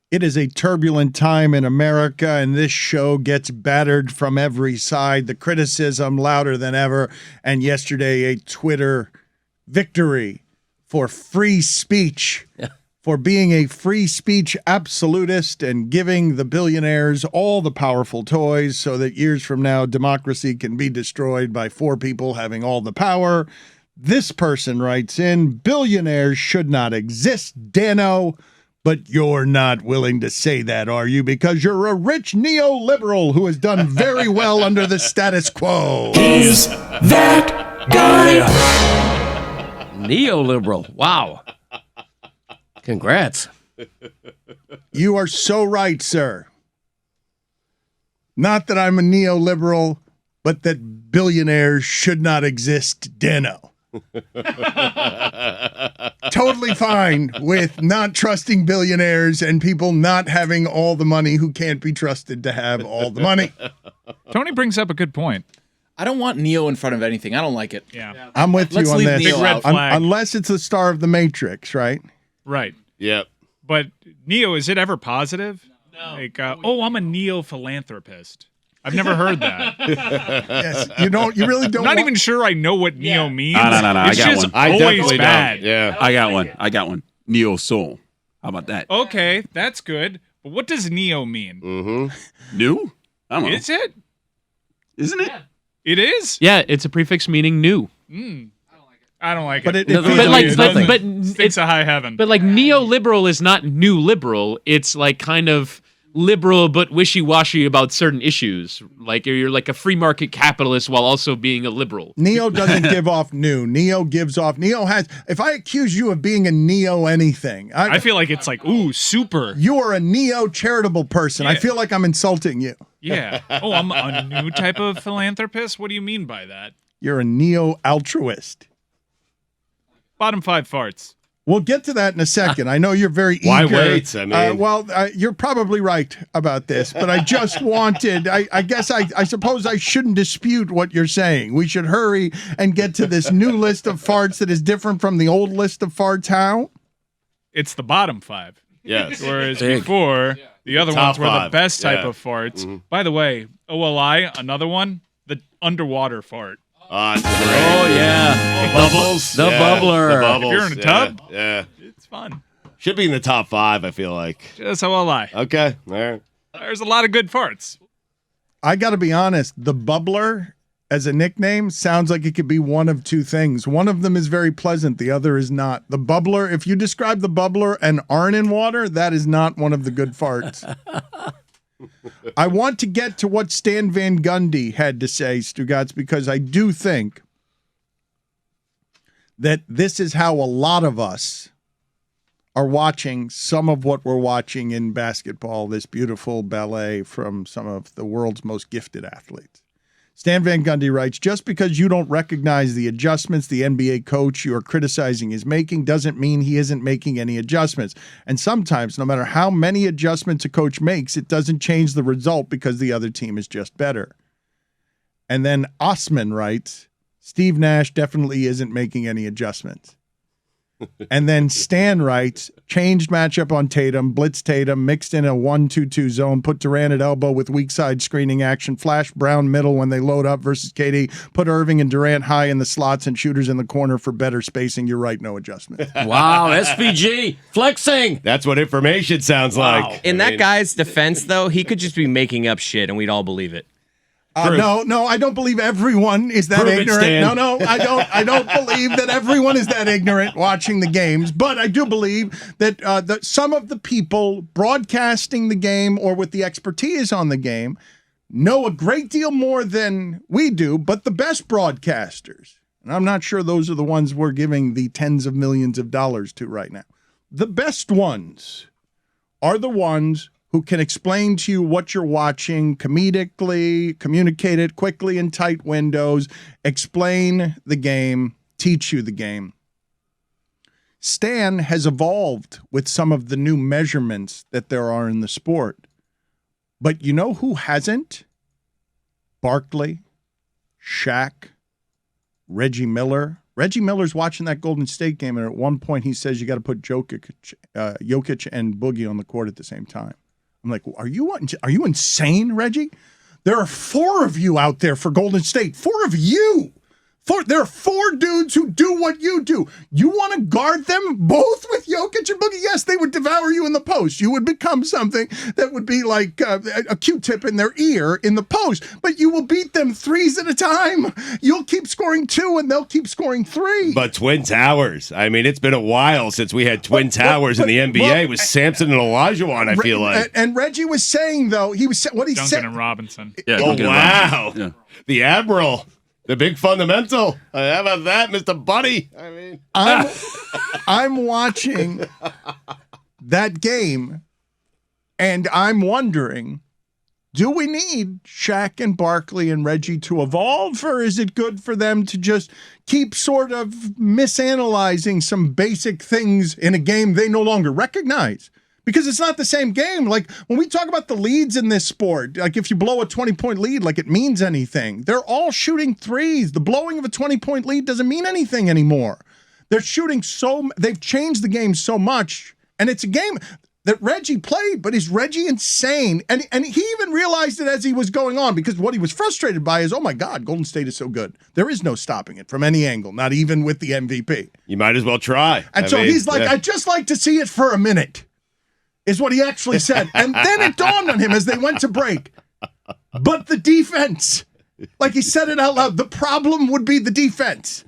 It is a turbulent time in America, and this show gets battered from every side. The criticism louder than ever, and yesterday a Twitter victory for free speech, for being a free speech absolutist and giving the billionaires all the powerful toys so that years from now democracy can be destroyed by 4 people having all the power. This person writes in, billionaires should not exist, Dano. But you're not willing to say that, are you? Because you're a rich neoliberal who has done very well under the status quo. He's that guy. Neoliberal. Wow. Congrats. You are so right, sir. Not that I'm a neoliberal, but that billionaires should not exist, Dano. Totally fine with not trusting billionaires and people not having all the money who can't be trusted to have all the money. Tony brings up a good point. I don't want Neo in front of anything. I don't like it. Yeah. I'm with Let's you on leave this. Neo Big red out. flag. Unless it's the star of the Matrix, right? Right. Yep. But Neo, is it ever positive? No. Like, I'm a neo-philanthropist. I've never heard that. Yes. You really don't I'm not even sure I know what Neo means. No. I It's got just one. I always definitely bad. don't. Yeah. I got one. Neo Soul. How about that? Okay, that's good. But what does Neo mean? Mm-hmm. New? I don't know. Is it? Isn't it? It is? Yeah, it's a prefix meaning new. I don't like it. But it But feels like, it's but, nothing. but Stinks it's of high heaven. but like neoliberal is not new liberal. It's like kind of liberal but wishy-washy about certain issues. Like you're like a free market capitalist while also being a liberal. Neo doesn't give off new. Neo gives off. Neo has. If I accuse you of being a neo anything, I feel like it's like, ooh, super. you are a neo charitable person. I Yeah. feel like I'm insulting you. Yeah. Oh, I'm a new type of philanthropist? What do you mean by that? You're a neo altruist. Bottom 5 farts. We'll get to that in a second. I know you're very eager. Why wait? I mean- You're probably right about this, but I just wanted, I guess I suppose I shouldn't dispute what you're saying. We should hurry and get to this new list of farts that is different from the old list of farts. How? It's the bottom 5. Yes. Whereas before, the other Top ones were the 5. best type Yeah. of farts. By the way, OLI, another one, the underwater fart. It's great. Oh, yeah. The bubbles. The bubbler. The bubbles. If you're in a tub? Yeah. It's fun. Should be in the top 5, I feel like. Just OLI. Okay. All right. There's a lot of good farts. I got to be honest. The bubbler as a nickname sounds like it could be one of 2 things. One of them is very pleasant. The other is not. The bubbler, if you describe the bubbler and aren't in water, that is not one of the good farts. I want to get to what Stan Van Gundy had to say, Stugotz, because I do think that this is how a lot of us are watching some of what we're watching in basketball, this beautiful ballet from some of the world's most gifted athletes. Stan Van Gundy writes, just because you don't recognize the adjustments the NBA coach you are criticizing is making doesn't mean he isn't making any adjustments. And sometimes, no matter how many adjustments a coach makes, it doesn't change the result because the other team is just better. And then Osman writes, Steve Nash definitely isn't making any adjustments. And then Stan writes, changed matchup on Tatum, blitz Tatum, mixed in a 1-2-2 zone, put Durant at elbow with weak side screening action, flash Brown middle when they load up versus KD, put Irving and Durant high in the slots and shooters in the corner for better spacing. You're right, no adjustment. Wow, SPG. Flexing. That's what information sounds like. In that guy's defense, though, he could just be making up shit and we'd all believe it. No, I don't believe everyone is that Prove it, ignorant. Stan. No, I don't believe that everyone is that ignorant watching the games. But I do believe that that some of the people broadcasting the game or with the expertise on the game know a great deal more than we do. But the best broadcasters, and I'm not sure those are the ones we're giving the tens of millions of dollars to right now. The best ones are the ones who can explain to you what you're watching comedically, communicate it quickly in tight windows, explain the game, teach you the game. Stan has evolved with some of the new measurements that there are in the sport. But you know who hasn't? Barkley, Shaq, Reggie Miller, Reggie Miller's watching that Golden State game, and at one point he says you got to put Jokic and Boogie on the court at the same time. I'm like, are you insane, Reggie? There are 4 of you out there for Golden State. 4 of you. There are 4 dudes who do what you do. You want to guard them both with Jokic and Boogie? Yes, they would devour you in the post. You would become something that would be like a Q-tip in their ear in the post. But you will beat them 3s at a time. You'll keep scoring 2 and they'll keep scoring 3. But Twin Towers. I mean, it's been a while since we had Twin Towers in the NBA with Samson and Olajuwon, I feel like. And Reggie was saying, though, what he Duncan said. and Robinson. Yeah, Oh, Duncan and wow. Robinson. Yeah. The Admiral. The big fundamental. How about that, Mr. Buddy? I mean, I'm watching that game, and I'm wondering, do we need Shaq and Barkley and Reggie to evolve, or is it good for them to just keep sort of misanalyzing some basic things in a game they no longer recognize? Because it's not the same game. Like, when we talk about the leads in this sport, like if you blow a 20-point lead, like it means anything. They're all shooting threes. The blowing of a 20-point lead doesn't mean anything anymore. They've changed the game so much, and it's a game that Reggie played, but is Reggie insane? And he even realized it as he was going on, because what he was frustrated by is, oh my God, Golden State is so good. There is no stopping it from any angle, not even with the MVP. you might as well try. And he's like, I'd just like to see it for a minute. Is what he actually said. And then it dawned on him as they went to break. But the defense, like he said it out loud, the problem would be the defense.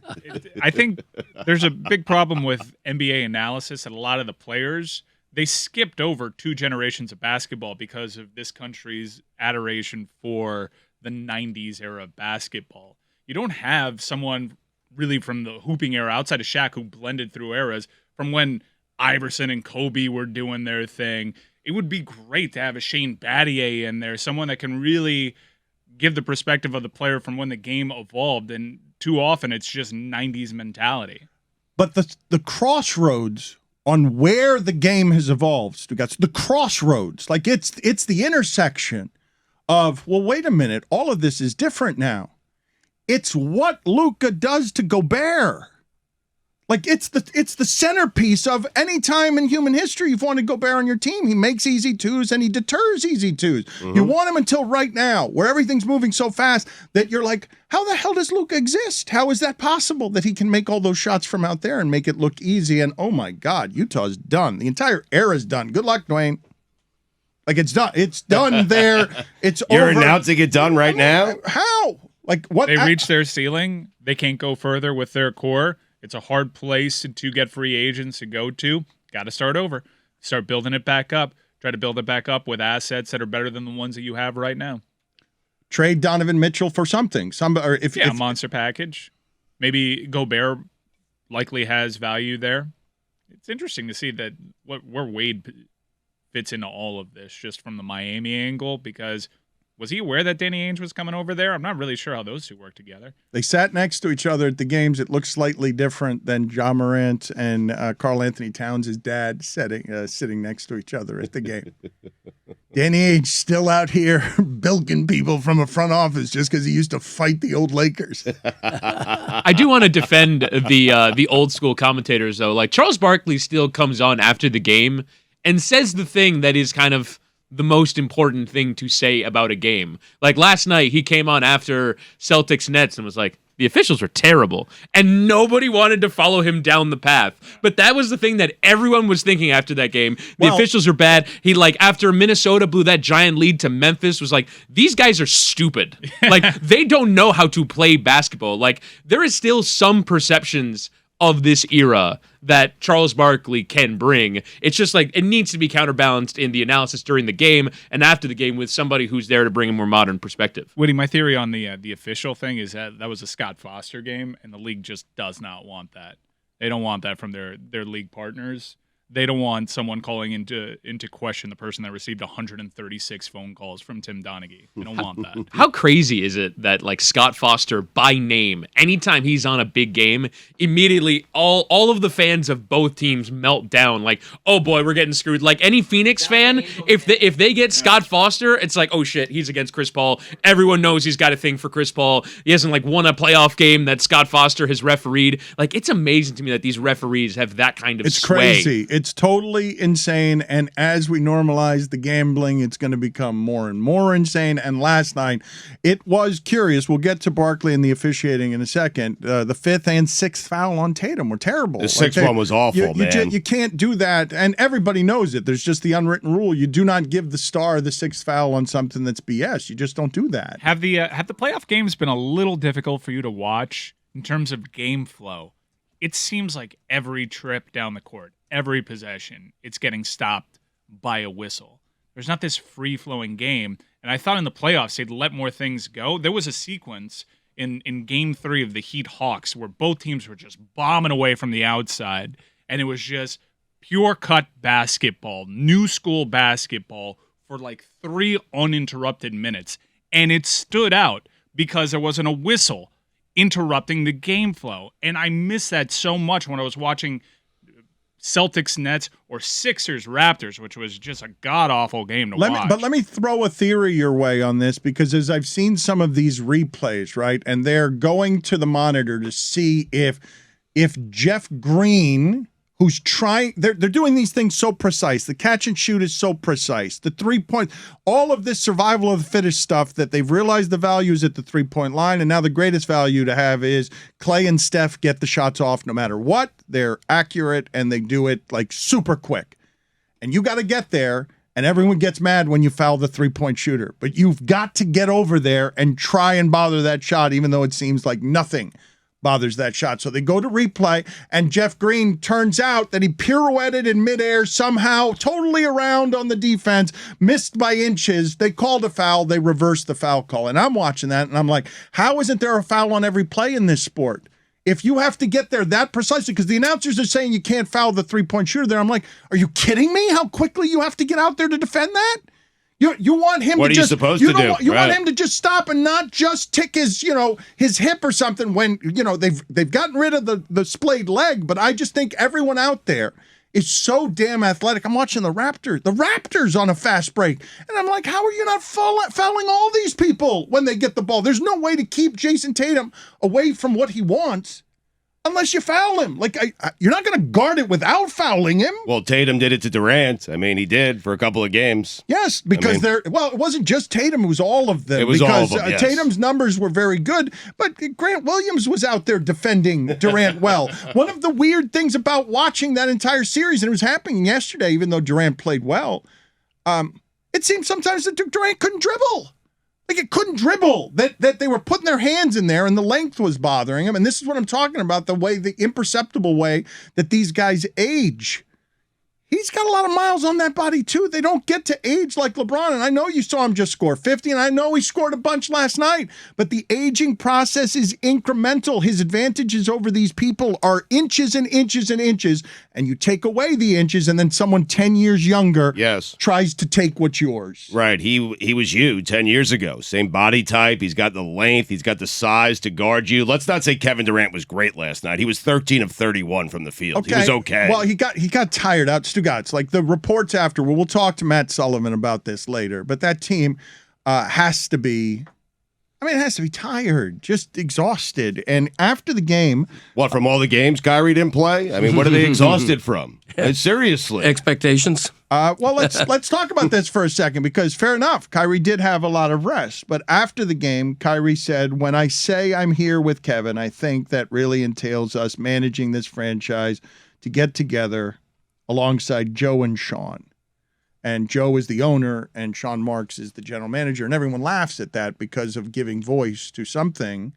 I think there's a big problem with NBA analysis that a lot of the players, they skipped over 2 generations of basketball because of this country's adoration for the 90s era of basketball. You don't have someone really from the hooping era outside of Shaq who blended through eras from when Iverson and Kobe were doing their thing. It would be great to have a Shane Battier in there, someone that can really give the perspective of the player from when the game evolved. And too often it's just 90s mentality. But the crossroads on where the game has evolved, Stugotz, the crossroads, like it's the intersection of, well, wait a minute, all of this is different now. It's what Luka does to Gobert. Like, it's the centerpiece of any time in human history you've wanted Gobert on your team. He makes easy 2s and he deters easy 2s. Mm-hmm. You want him until right now, where everything's moving so fast that you're like, how the hell does Luka exist? How is that possible that he can make all those shots from out there and make it look easy? And oh my God, Utah's done. The entire era's done. Good luck, Dwayne. Like, it's done. It's done there. It's You're over. announcing it done right now? How? Like, what? They reached their ceiling. They can't go further with their core. It's a hard place to get free agents to go to. Got to start over. Start building it back up. Try to build it back up with assets that are better than the ones that you have right now. Trade Donovan Mitchell for something. A monster package. Maybe Gobert likely has value there. It's interesting to see that where Wade fits into all of this, just from the Miami angle, because was he aware that Danny Ainge was coming over there? I'm not really sure how those two work together. They sat next to each other at the games. It looked slightly different than Ja Morant and Karl Anthony Towns' dad sitting next to each other at the game. Danny Ainge still out here bilking people from a front office just because he used to fight the old Lakers. I do want to defend the old school commentators, though. Like, Charles Barkley still comes on after the game and says the thing that is kind of the most important thing to say about a game. Like, last night, he came on after Celtics Nets and was like, the officials were terrible. And nobody wanted to follow him down the path. But that was the thing that everyone was thinking after that game. The officials are bad. He, like, after Minnesota blew that giant lead to Memphis, was like, these guys are stupid. Like, they don't know how to play basketball. Like, there is still some perceptions of this era that Charles Barkley can bring. It's just like, it needs to be counterbalanced in the analysis during the game and after the game with somebody who's there to bring a more modern perspective. Woody, my theory on the official thing is that was a Scott Foster game, and the league just does not want that. They don't want that from their league partners. They don't want someone calling into question the person that received 136 phone calls from Tim Donaghy. They don't want that. How crazy is it that like Scott Foster by name, anytime he's on a big game, immediately all of the fans of both teams melt down like, oh boy, we're getting screwed. Like any Phoenix fan, if they get Scott Foster, it's like, oh shit, he's against Chris Paul. Everyone knows he's got a thing for Chris Paul. He hasn't like won a playoff game that Scott Foster has refereed. Like it's amazing to me that these referees have that kind of It's sway. crazy. It's totally insane. And as we normalize the gambling, it's going to become more and more insane. And last night, it was curious. We'll get to Barkley and the officiating in a second. The fifth and sixth foul on Tatum were terrible. The sixth one was awful, man. You can't do that. And everybody knows it. There's just the unwritten rule. You do not give the star the sixth foul on something that's BS. You just don't do that. Have the playoff games been a little difficult for you to watch in terms of game flow? It seems like every trip down the court, every possession, it's getting stopped by a whistle. There's not this free-flowing game. And I thought in the playoffs they'd let more things go. There was a sequence in Game 3 of the Heat-Hawks where both teams were just bombing away from the outside. And it was just pure-cut basketball, new school basketball for like 3 uninterrupted minutes. And it stood out because there wasn't a whistle interrupting the game flow. And I miss that so much when I was watching Celtics Nets or Sixers Raptors, which was just a god-awful game to watch. But let me throw a theory your way on this, because as I've seen some of these replays, right, and they're going to the monitor to see if Jeff Green, who's trying, they're doing these things so precise. The catch and shoot is so precise. The 3-point, all of this survival of the fittest stuff that they've realized the value is at the 3-point line. And now the greatest value to have is Clay and Steph get the shots off no matter what. They're accurate and they do it like super quick. And you got to get there. And everyone gets mad when you foul the 3-point shooter. But you've got to get over there and try and bother that shot, even though it seems like nothing bothers that shot. So they go to replay, and Jeff Green, turns out that he pirouetted in midair somehow, totally around on the defense, missed by inches. They called a foul. They reversed the foul call. And I'm watching that, and I'm like, how isn't there a foul on every play in this sport? If you have to get there that precisely, because the announcers are saying you can't foul the 3-point shooter there. I'm like, are you kidding me? How quickly you have to get out there to defend that? You want him what to are just, you supposed to do? You want him to just stop and not just tick his hip or something when, they've gotten rid of the splayed leg, but I just think everyone out there is so damn athletic. I'm watching the Raptors on a fast break, and I'm like, how are you not fouling all these people when they get the ball? There's no way to keep Jason Tatum away from what he wants unless you foul him. Like, you're not going to guard it without fouling him. Well, Tatum did it to Durant. I mean, he did for a couple of games. Yes, because it wasn't just Tatum, it was all of them. It was because, all of them, yes. Tatum's numbers were very good, but Grant Williams was out there defending Durant well. One of the weird things about watching that entire series, and it was happening yesterday, even though Durant played well, it seemed sometimes that Durant couldn't dribble. Like, it couldn't dribble, that they were putting their hands in there and the length was bothering him. And this is what I'm talking about, the imperceptible way that these guys age. He's got a lot of miles on that body, too. They don't get to age like LeBron. And I know you saw him just score 50, and I know he scored a bunch last night. But the aging process is incremental. His advantages over these people are inches and inches and inches. And you take away the inches, and then someone 10 years younger tries to take what's yours. Right. He was you 10 years ago. Same body type. He's got the length. He's got the size to guard you. Let's not say Kevin Durant was great last night. He was 13 of 31 from the field. Okay. He was okay. Well, he got tired out. Stugotz, like the reports after, we'll talk to Matt Sullivan about this later, but that team has to be tired, just exhausted. And after the game... What, from all the games Kyrie didn't play? I mean, what are they exhausted from? Seriously. Expectations? Well, let's talk about this for a second, because fair enough, Kyrie did have a lot of rest. But after the game, Kyrie said, when I say I'm here with Kevin, I think that really entails us managing this franchise to get together alongside Joe and Sean. And Joe is the owner and Sean Marks is the general manager. And everyone laughs at that because of giving voice to something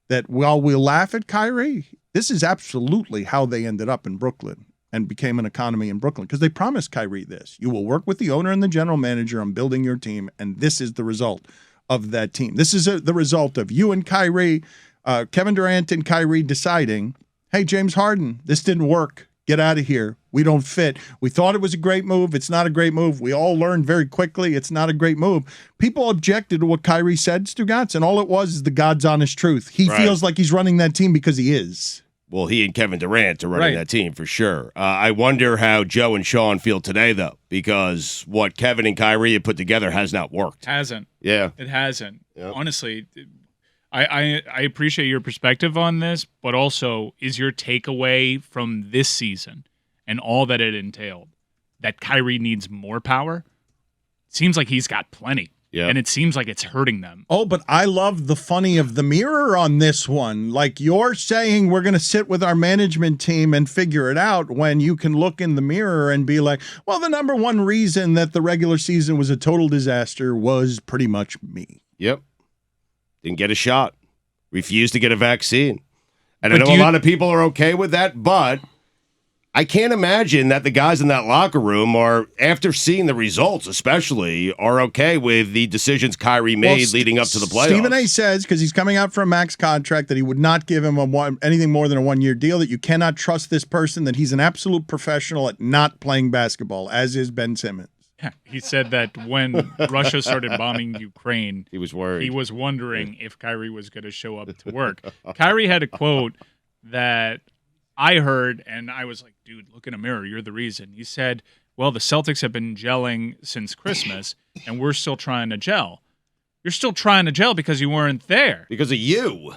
that, while we'll laugh at Kyrie, this is absolutely how they ended up in Brooklyn and became an economy in Brooklyn, because they promised Kyrie this. You will work with the owner and the general manager on building your team, and this is the result of that team. This is the result of you and Kyrie, Kevin Durant and Kyrie deciding, hey, James Harden, this didn't work. Get out of here. We don't fit. We thought it was a great move. It's not a great move. We all learned very quickly it's not a great move. People objected to what Kyrie said, Stugotz, and all it was is the God's honest truth. He feels like he's running that team because he is. Well, he and Kevin Durant are running that team for sure. I wonder how Joe and Sean feel today, though, because what Kevin and Kyrie have put together has not worked. Hasn't. Yeah. It hasn't. Yep. Honestly, I appreciate your perspective on this, but also is your takeaway from this season and all that it entailed that Kyrie needs more power? Seems like he's got plenty. Yeah. And it seems like it's hurting them. Oh, but I love the funny of the mirror on this one. Like you're saying we're going to sit with our management team and figure it out when you can look in the mirror and be like, well, the number one reason that the regular season was a total disaster was pretty much me. Yep. Didn't get a shot. Refused to get a vaccine. And But I know a lot of people are okay with that, but I can't imagine that the guys in that locker room are, after seeing the results especially, are okay with the decisions Kyrie made leading up to the playoffs. Stephen A. says, because he's coming out for a max contract, that he would not give him anything more than a one-year deal, that you cannot trust this person, that he's an absolute professional at not playing basketball, as is Ben Simmons. He said that when Russia started bombing Ukraine, He was worried. he was wondering if Kyrie was going to show up to work. Kyrie had a quote that I heard, and I was like, dude, look in a mirror. You're the reason. He said, well, the Celtics have been gelling since Christmas, and we're still trying to gel. You're still trying to gel because you weren't there. Because of you.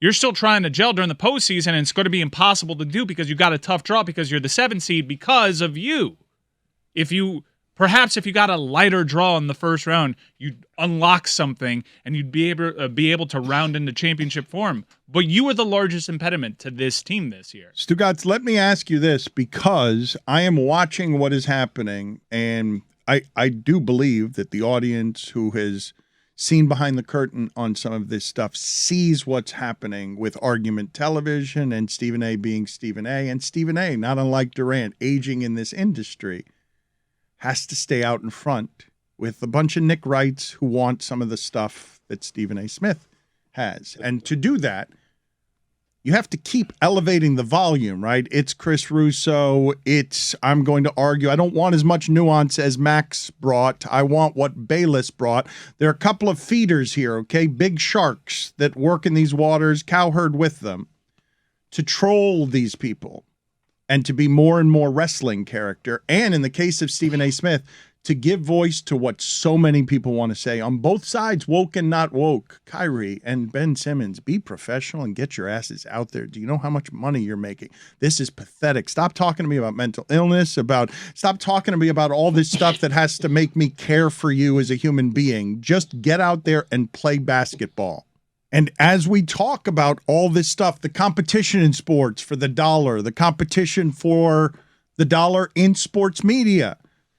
You're still trying to gel during the postseason, and it's going to be impossible to do because you got a tough draw because you're the 7th seed because of you. Perhaps if you got a lighter draw in the first round, you'd unlock something and you'd be able to round into championship form. But you were the largest impediment to this team this year. Stugotz, let me ask you this, because I am watching what is happening, and I do believe that the audience who has seen behind the curtain on some of this stuff sees what's happening with Argument Television and Stephen A. being Stephen A. And Stephen A., not unlike Durant, aging in this industry, has to stay out in front with a bunch of Nick Wrights who want some of the stuff that Stephen A. Smith has. And to do that, you have to keep elevating the volume, right? It's Chris Russo. I'm going to argue. I don't want as much nuance as Max brought. I want what Bayless brought. There are a couple of feeders here, okay? Big sharks that work in these waters, cowherd with them, to troll these people and to be more and more wrestling character. And in the case of Stephen A. Smith, to give voice to what so many people want to say on both sides, woke and not woke. Kyrie and Ben Simmons, be professional and get your asses out there. Do you know how much money you're making? This is pathetic. Stop talking to me about mental illness, stop talking to me about all this stuff that has to make me care for you as a human being. Just get out there and play basketball. And as we talk about all this stuff, the competition in sports for the dollar, the competition for the dollar in sports media,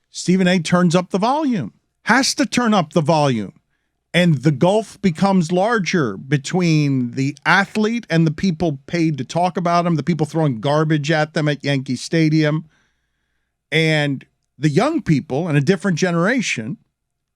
Stephen A. turns up the volume, has to turn up the volume. And the gulf becomes larger between the athlete and the people paid to talk about him, the people throwing garbage at them at Yankee Stadium, and the young people and a different generation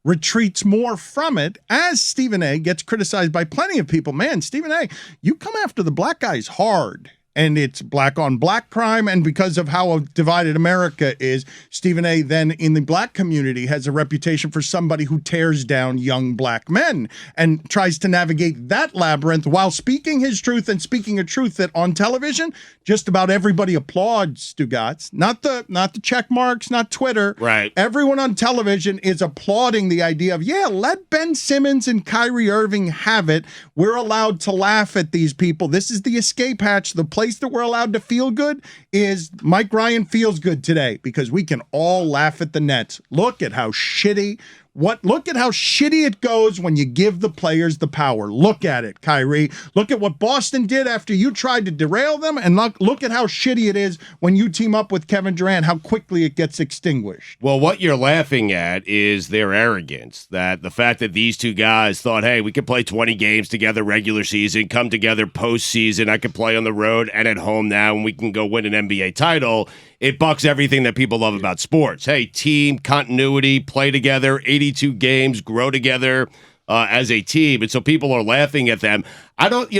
retreats more from it as Stephen A. gets criticized by plenty of people. Man, Stephen A., you come after the black guys hard. And it's black on black crime. And because of how divided America is, Stephen A. then in the black community has a reputation for somebody who tears down young black men and tries to navigate that labyrinth while speaking his truth and speaking a truth that on television, just about everybody applauds Stugotz. Not the check marks, not Twitter. Right. Everyone on television is applauding the idea of, yeah, let Ben Simmons and Kyrie Irving have it. We're allowed to laugh at these people. This is the escape hatch. The place that we're allowed to feel good is Mike Ryan feels good today because we can all laugh at the Nets. Look at how shitty it goes when you give the players the power. Look at it, Kyrie. Look at what Boston did after you tried to derail them, and look at how shitty it is when you team up with Kevin Durant, how quickly it gets extinguished. Well, what you're laughing at is their arrogance, that the fact that these two guys thought, hey, we could play 20 games together regular season, come together postseason, I could play on the road and at home now, and we can go win an NBA title. It bucks everything that people love about sports. Hey, team, continuity, play together, 82 games, grow together as a team. And so people are laughing at them.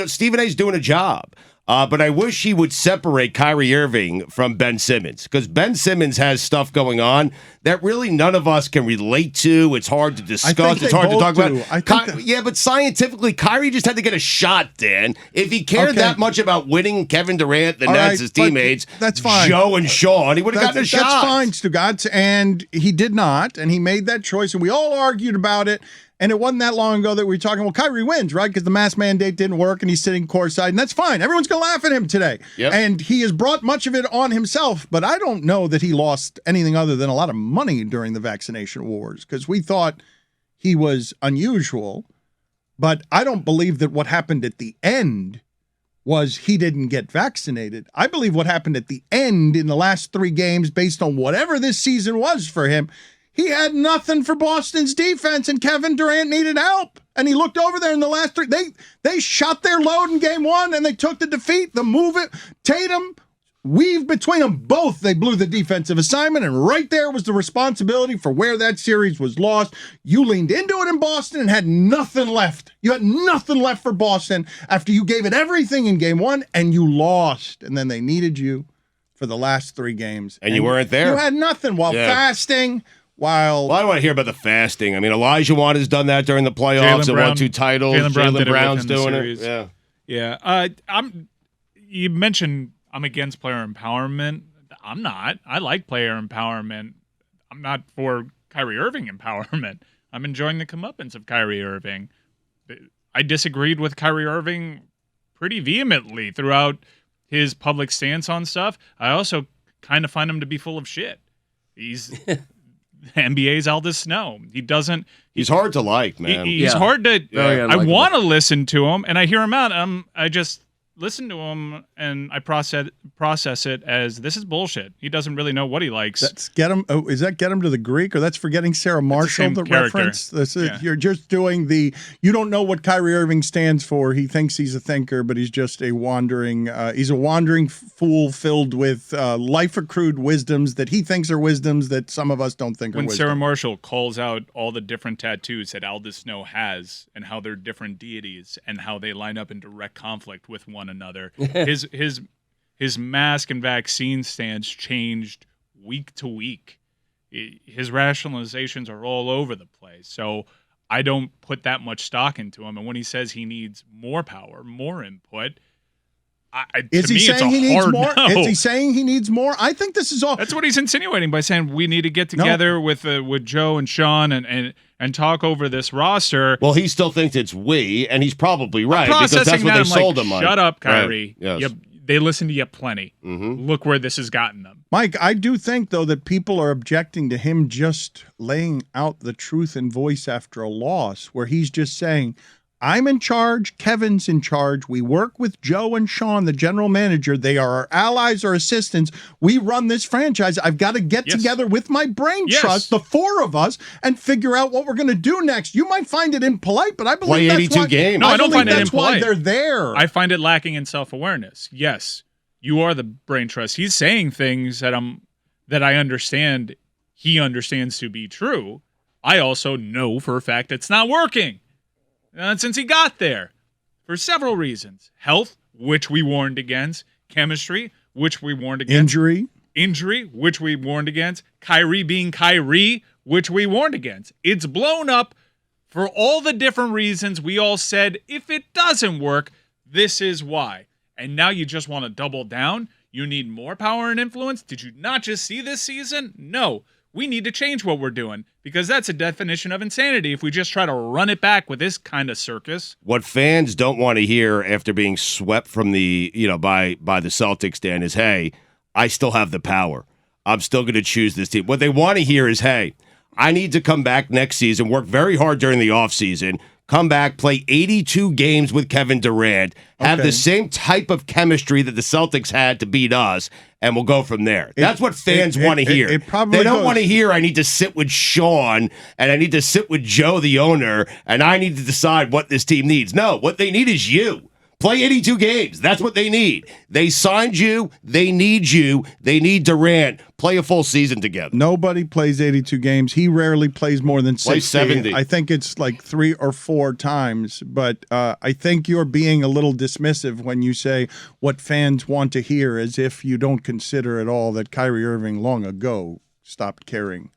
Stephen A's doing a job. But I wish he would separate Kyrie Irving from Ben Simmons, because Ben Simmons has stuff going on that really none of us can relate to. It's hard to discuss. It's hard to talk about. Yeah, but scientifically, Kyrie just had to get a shot, Dan. If he cared that much about winning Kevin Durant, the Nets, his teammates, that's fine. Joe and Sean, he would have gotten a shot. That's fine, Stugotz, and he did not, and he made that choice, and we all argued about it. And it wasn't that long ago that we were talking, well, Kyrie wins, right? Because the mask mandate didn't work and he's sitting courtside, and that's fine. Everyone's going to laugh at him today. Yep. And he has brought much of it on himself, but I don't know that he lost anything other than a lot of money during the vaccination wars, because we thought he was unusual. But I don't believe that what happened at the end was he didn't get vaccinated. I believe what happened at the end in the last 3 games, based on whatever this season was for him, he had nothing for Boston's defense, and Kevin Durant needed help. And he looked over there in the last 3. They shot their load in game 1, and they took the defeat. The move it, Tatum, weaved between them both. They blew the defensive assignment, and right there was the responsibility for where that series was lost. You leaned into it in Boston and had nothing left. You had nothing left for Boston after you gave it everything in game 1, and you lost. And then they needed you for the last 3 games. And you weren't there. You had nothing while fasting. Well, I don't want to hear about the fasting. I mean, Elijah Wan has done that during the playoffs and won 2 titles. Jaylen Brown's doing it. Yeah. You mentioned I'm against player empowerment. I'm not. I like player empowerment. I'm not for Kyrie Irving empowerment. I'm enjoying the comeuppance of Kyrie Irving. I disagreed with Kyrie Irving pretty vehemently throughout his public stance on stuff. I also kind of find him to be full of shit. He's NBA's Aldous Snow. He's hard to like, man. He's hard to. I want to listen to him, and I hear him out. I just listen to him, and I process it as this is bullshit. He doesn't really know what he likes. That's get him. Oh, is that get him to the Greek, or that's forgetting Sarah Marshall? The reference. This is, You're just doing the. You don't know what Kyrie Irving stands for. He thinks he's a thinker, but he's just a wandering. He's a wandering fool filled with life accrued wisdoms that he thinks are wisdoms that some of us don't think are wisdom. When Sarah Marshall calls out all the different tattoos that Aldous Snow has and how they're different deities and how they line up in direct conflict with one another, his mask and vaccine stance changed week to week. His rationalizations are all over the place. So I don't put that much stock into him. And when he says he needs more power, more input, Is he saying he needs more? Is he saying he needs more? I think this is all. That's what he's insinuating by saying we need to get together with Joe and Sean and talk over this roster. Well, he still thinks it's we, and he's probably right because that's what they sold him on. Shut up, Kyrie. Right. Yes. They listen to you plenty. Mm-hmm. Look where this has gotten them. Mike, I do think, though, that people are objecting to him just laying out the truth in voice after a loss, where he's just saying, I'm in charge, Kevin's in charge. We work with Joe and Sean, the general manager. They are our allies or assistants. We run this franchise. I've got to get together with my brain trust, the 4 of us, and figure out what we're going to do next. You might find it impolite, but I believe that's 82 why, games. No, I don't find it that's impolite. Why they're there. I find it lacking in self-awareness. Yes, you are the brain trust. He's saying things that I understand he understands to be true. I also know for a fact it's not working. Since he got there, for several reasons. Health, which we warned against. Chemistry, which we warned against. Injury, which we warned against. Kyrie being Kyrie, which we warned against. It's blown up for all the different reasons we all said, if it doesn't work, this is why. And now you just want to double down? You need more power and influence? Did you not just see this season? No. We need to change what we're doing because that's a definition of insanity if we just try to run it back with this kind of circus. What fans don't want to hear after being swept from the, by the Celtics, Dan, is, hey, I still have the power. I'm still going to choose this team. What they want to hear is, hey, I need to come back next season, work very hard during the offseason, come back, play 82 games with Kevin Durant, have the same type of chemistry that the Celtics had to beat us, and we'll go from there. That's what fans want to hear. They don't want to hear I need to sit with Sean, and I need to sit with Joe, the owner, and I need to decide what this team needs. No, what they need is you. Play 82 games. That's what they need. They signed you. They need you. They need Durant. Play a full season together. Nobody plays 82 games. He rarely plays more than 60. Plays 70. I think it's like 3 or 4 times. But I think you're being a little dismissive when you say what fans want to hear, as if you don't consider at all that Kyrie Irving long ago stopped caring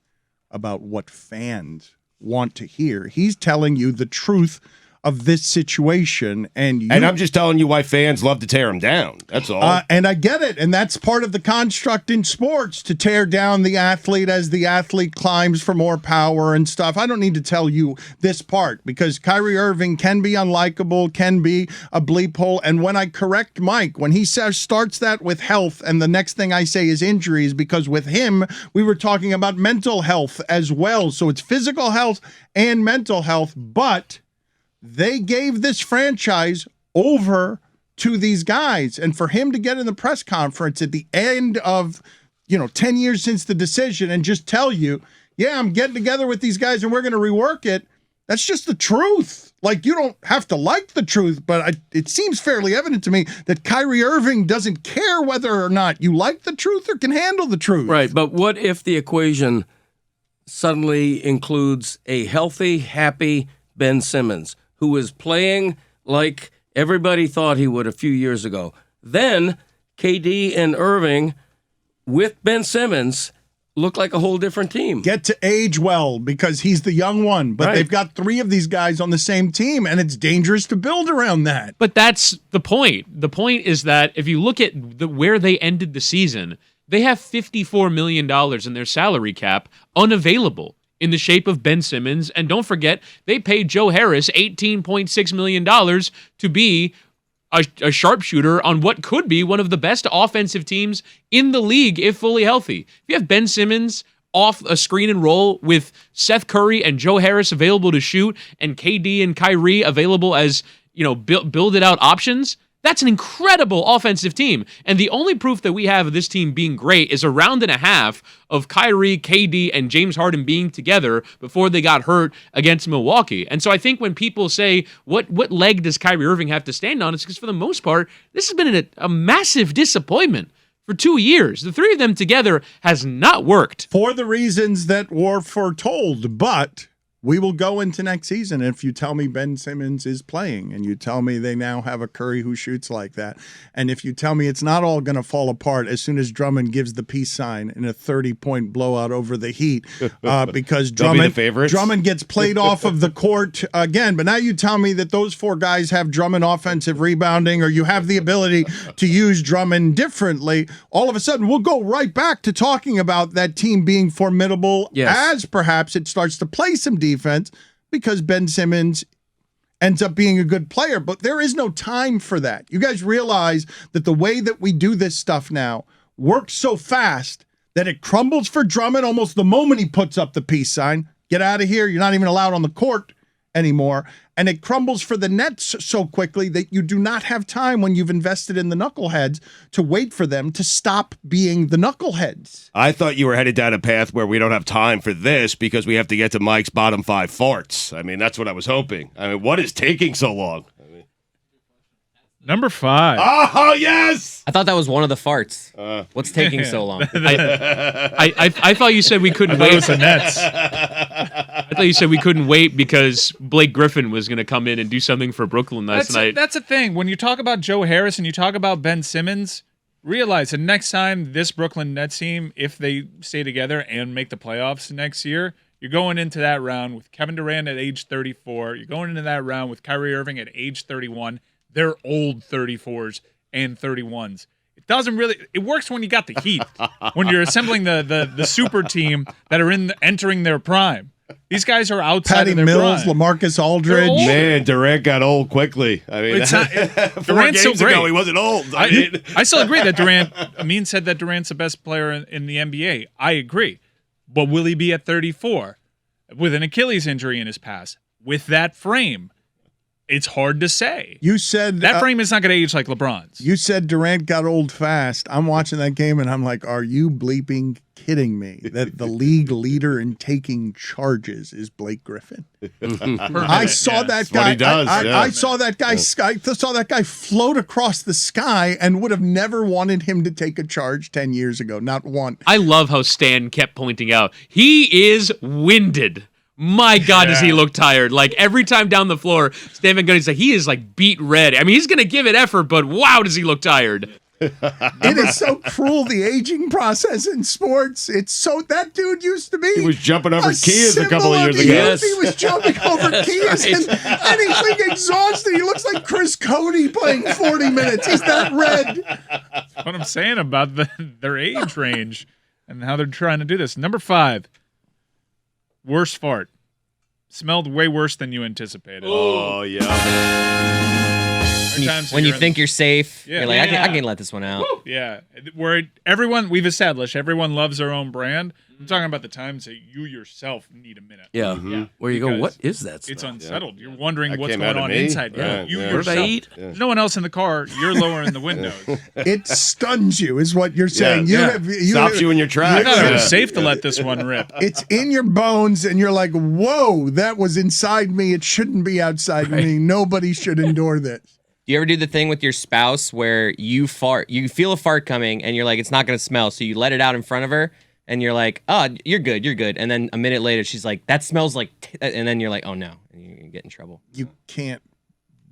about what fans want to hear. He's telling you the truth of this situation, and I'm just telling you why fans love to tear him down. That's all. And I get it, and that's part of the construct in sports, to tear down the athlete as the athlete climbs for more power and stuff. I don't need to tell you this part, because Kyrie Irving can be unlikable, can be a bleep hole, and when I correct Mike, when he starts that with health, and the next thing I say is injuries, because with him, we were talking about mental health as well, so it's physical health and mental health, but they gave this franchise over to these guys. And for him to get in the press conference at the end of, 10 years since the decision and just tell you, yeah, I'm getting together with these guys and we're going to rework it. That's just the truth. Like, you don't have to like the truth, but it seems fairly evident to me that Kyrie Irving doesn't care whether or not you like the truth or can handle the truth. Right. But what if the equation suddenly includes a healthy, happy Ben Simmons, who is playing like everybody thought he would a few years ago? Then KD and Irving with Ben Simmons look like a whole different team. Get to age well, because he's the young one, but they've got 3 of these guys on the same team, and it's dangerous to build around that. But that's the point. The point is that if you look at where they ended the season, they have $54 million in their salary cap unavailable in the shape of Ben Simmons. And don't forget, they paid Joe Harris $18.6 million to be a sharpshooter on what could be one of the best offensive teams in the league if fully healthy. If you have Ben Simmons off a screen and roll with Seth Curry and Joe Harris available to shoot and KD and Kyrie available as, build it out options, that's an incredible offensive team. And the only proof that we have of this team being great is a round and a half of Kyrie, KD, and James Harden being together before they got hurt against Milwaukee. And so I think when people say, what leg does Kyrie Irving have to stand on? It's because for the most part, this has been a massive disappointment for 2 years. The 3 of them together has not worked. For the reasons that were foretold, but we will go into next season if you tell me Ben Simmons is playing, and you tell me they now have a Curry who shoots like that, and if you tell me it's not all going to fall apart as soon as Drummond gives the peace sign in a 30-point blowout over the Heat, because Drummond gets played off of the court again. But now you tell me that those 4 guys have Drummond offensive rebounding, or you have the ability to use Drummond differently. All of a sudden, we'll go right back to talking about that team being formidable, as perhaps it starts to play some defense, because Ben Simmons ends up being a good player. But there is no time for that. You guys realize that the way that we do this stuff now works so fast that it crumbles for Drummond almost the moment he puts up the peace sign. Get out of here. You're not even allowed on the court anymore. And it crumbles for the Nets so quickly that you do not have time, when you've invested in the knuckleheads, to wait for them to stop being the knuckleheads. I thought you were headed down a path where we don't have time for this because we have to get to Mike's bottom 5 farts. I mean, that's what I was hoping. I mean, what is taking so long? Number 5. Oh, yes! I thought that was one of the farts. What's taking so long? I thought you said we couldn't It wait. was the Nets. I thought you said we couldn't wait because Blake Griffin was going to come in and do something for Brooklyn last night. That's the thing. When you talk about Joe Harris and you talk about Ben Simmons, realize the next time this Brooklyn Nets team, if they stay together and make the playoffs next year, you're going into that round with Kevin Durant at age 34. You're going into that round with Kyrie Irving at age 31. They're old 34s and 31s. It works when you got the Heat, when you're assembling the super team that are entering their prime. These guys are outside Patty of their Mills, prime. LaMarcus Aldridge. Man, Durant got old quickly. I mean, It's not, 4 Durant's so games ago, great. he wasn't old. I still agree that Durant. Amin said that Durant's the best player in the NBA. I agree, but will he be at 34 with an Achilles injury in his past with that frame? It's hard to say. You said That frame is not going to age like LeBron's. You said Durant got old fast. I'm watching that game and I'm like, are you bleeping kidding me that the league leader in taking charges is Blake Griffin? I saw that guy. what he does, I saw that guy. Saw that guy float across the sky, and would have never wanted him to take a charge 10 years ago. Not one. I love how Stan kept pointing out he is winded. My God, does he look tired? Like every time down the floor, Stan Van Gundy's like, he is like beat red. I mean, he's gonna give it effort, but wow, does he look tired? It is so cruel, the aging process in sports. It's so, that dude used to be. He was jumping over keys a couple symbol of years the ago. youth. He was jumping over keys, and he's like exhausted. He looks like Chris Cody playing 40 minutes. He's that red. That's what I'm saying about their age range and how they're trying to do this. Number 5, worst fart. Smelled way worse than you anticipated. Oh, yeah. When you think you're safe, Yeah. you're like, Yeah. I can let this one out. Yeah, where we've established everyone loves their own brand. I'm talking about the times that you yourself need a minute. Yeah. Where you go, Because what is that It's smell? unsettled. You're wondering That what's came going out of on me. inside. Right, You yeah. What did I yourself. eat? There's no one else in the car. You're lowering the windows. It stuns you, is what you're saying. Yeah. Stops you in your I tracks. thought it Yeah. was safe to let this one rip. It's in your bones, and you're like, whoa, that was inside me. It shouldn't be outside me. Nobody should endure this. Do you ever do the thing with your spouse where you feel a fart coming, and you're like, it's not going to smell, so you let it out in front of her, and you're like, oh, you're good. And then a minute later, she's like, that smells like, and then you're like, oh no, and you get in trouble. You can't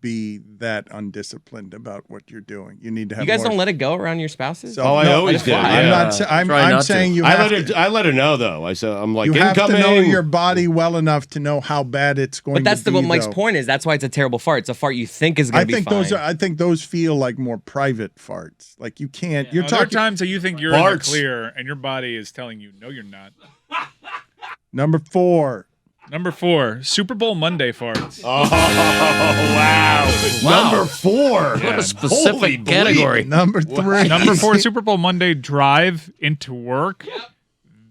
be that undisciplined about what you're doing. You need to have You guys more don't let it go around your spouses? So, Oh, I always do. I'm Yeah. not. I'm Try not to. saying you I have let her know though. I'm like, you have to incoming. know your body well enough to know how bad it's going But that's to be. what Mike's though. point is. That's why it's a terrible fart. It's a fart you think is going to be fine. I think those feel like more private farts. Like you can't. You're There are talking. times that you think you're in the Farts. clear, and your body is telling you, no, you're not. Number 4. Number 4, Super Bowl Monday farts. Oh wow. Number 4. What a specific category. Number 3. Number 4, Super Bowl Monday drive into work.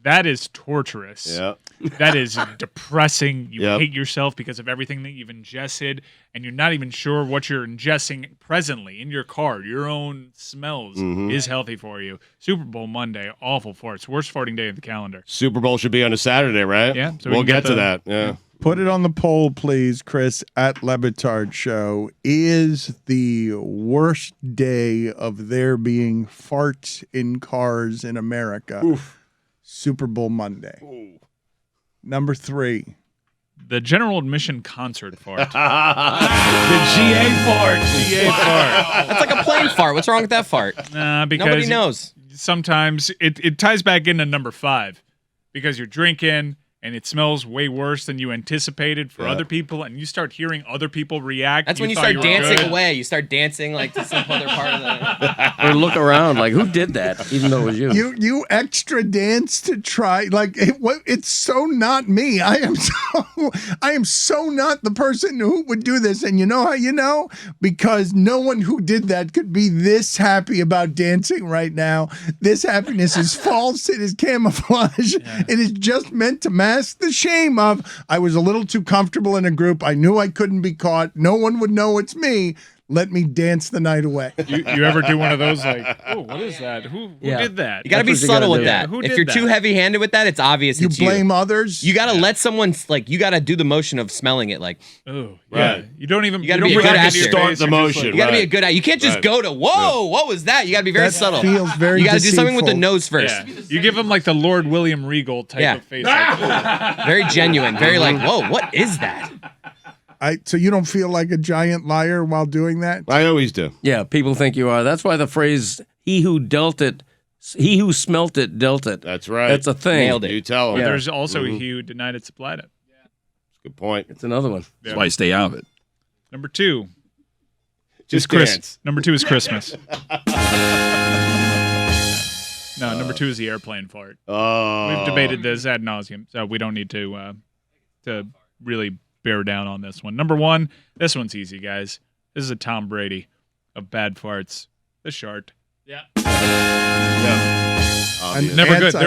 That is torturous. Yeah. That is depressing. You Yep. hate yourself because of everything that you've ingested, and you're not even sure what you're ingesting presently in your car. Your own smells is healthy for you. Super Bowl Monday, awful farts. Worst farting day of the calendar. Super Bowl should be on a Saturday, right? Yeah, so we we'll can get get to the- that. Yeah. Put it on the poll, please, Chris, at LeBatard Show. Is the worst day of there being farts in cars in America Super Bowl Monday? Number 3. The general admission concert fart. The GA fart. GA fart. That's like a plane fart. What's wrong with that fart? Nah, because Nobody knows. sometimes it ties back into number 5 because you're drinking and it smells way worse than you anticipated for other people, and you start hearing other people react. That's when you thought start were dancing good. away. You start dancing like to some other part of the. Or look around like, who did that? Even though it was you. You extra dance to try, like it's so not me. I am so not the person who would do this. And you know how you know? Because no one who did that could be this happy about dancing right now. This happiness is false. It is camouflage. It is just meant to mask the shame of I was a little too comfortable in a group. I knew I couldn't be caught. No one would know it's me. Let me dance the night away. You ever do one of those like, oh, what is that? Who did that? You got to be That's what you subtle gotta with do. that. Who If did you're that? too heavy-handed with that, it's obvious You it's blame others. You got to let someone you got to do the motion of smelling it. Like Oh, yeah. Right. You don't even. You gotta don't be a bring good it into actor. your Start face, the you're just motion. like, you got to be Right. a good. You can't just Right. go to whoa. What was that? You got to be very That subtle. feels very You got to do something with the deceitful. nose first. Yeah. You give them like the Lord William Regal type Yeah. of face. Like, Very genuine. Very like, whoa, what is that? So you don't feel like a giant liar while doing that? I always do. Yeah, people think you are. That's why the phrase "he who smelt it, dealt it." That's right. That's a thing. Nailed it. You tell them. Yeah. There's also he who denied it, supplied it. Good point. It's another one. That's why I stay out of it. Number 2 Just is Chris. dance. Number 2 is Christmas. No, number 2 is the airplane fart. Oh. We've debated this ad nauseum, so we don't need to really bear down on this one. Number 1, this one's easy, guys. This is a Tom Brady of bad farts. The shart. Obvious. Never good. Anti-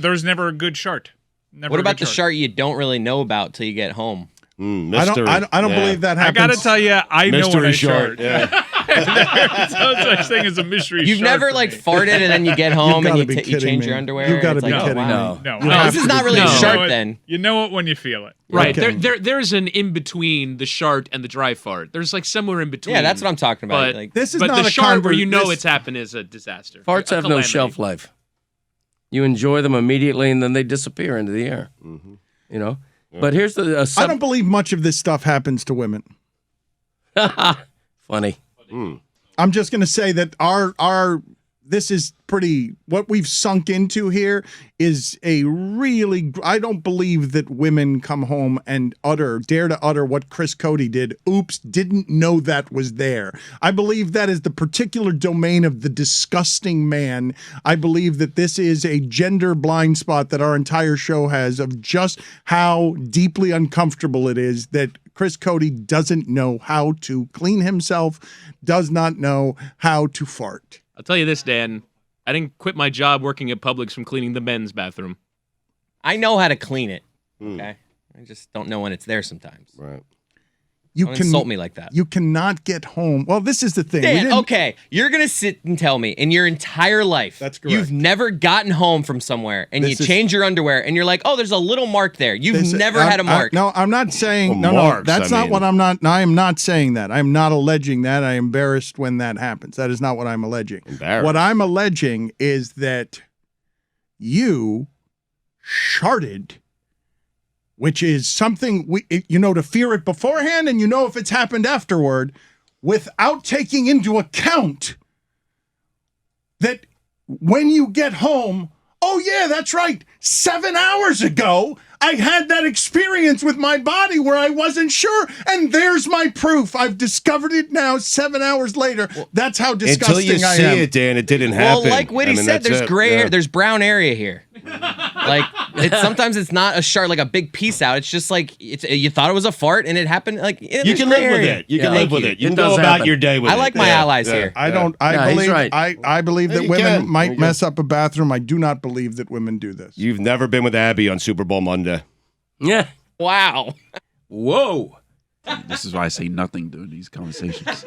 There's never a good shart. Never What a about good the shart you don't really know about till you get home? Mystery. I don't Yeah. believe that I happens. gotta tell you, I know when Mystery I short. shart. Yeah. There's no such thing as a mystery You've shark never for like me. farted and then you get home and gotta you, be you kidding change me. your underwear. You gotta and be it's like, kidding wow. me. No, No, this is not really a No. shark then. You know it when you feel it. Right. Okay. There's an in between the shart and the dry fart. There's like somewhere in between. Yeah, that's what I'm talking about. But, Like, This is but not the a shart where you know this- it's happened is a disaster. Farts A have no calamity. shelf life. You enjoy them immediately, and then they disappear into the air. You know. But here's the I don't believe much of this stuff happens to women. funny. I'm just going to say that our this is pretty, what we've sunk into here is a really, I don't believe that women come home and dare to utter what Chris Cody did. Oops, didn't know that was there. I believe that is the particular domain of the disgusting man. I believe that this is a gender blind spot that our entire show has of just how deeply uncomfortable it is that Chris Cody doesn't know how to clean himself, does not know how to fart. I'll tell you this, Dan. I didn't quit my job working at Publix from cleaning the men's bathroom. I know how to clean it. Okay. I just don't know when it's there sometimes. Right. You Don't insult me like that. You cannot get home. Well, this is the thing. We Dan, didn't- okay, you're gonna sit and tell me in your entire life That's correct. you've never gotten home from somewhere and This you is- change your underwear and you're like, oh, there's a little mark there. You've This- never had a mark. no, I'm not saying Well, no. marks, That's I not mean. what I'm not. I am not saying that. I'm not alleging that. I am embarrassed when that happens. That is not what I'm alleging. Embarrassed. What I'm alleging is that you sharted, which is something to fear it beforehand, and if it's happened afterward, without taking into account that when you get home. Oh, yeah, that's right. 7 hours ago, I had that experience with my body where I wasn't sure. And there's my proof. I've discovered it now 7 hours later. That's how Until disgusting you I see am. it, Dan, it didn't Well, happen. like Whitty I mean, said, that's there's it. gray Yeah. area, there's brown area here. Like sometimes it's not a shard, like a big piece out. It's just like you thought it was a fart and it happened. Like You can live with it. You can live with it. You It can go does about happen. your day with it. I like my Yeah. allies Yeah. here. I don't. I Yeah, he's believe. right. I believe that You women can. There might you mess up a bathroom. I do not believe that women do this. You've never been with Abby on Super Bowl Monday. Yeah. Wow. Whoa. This is why I say nothing during these conversations.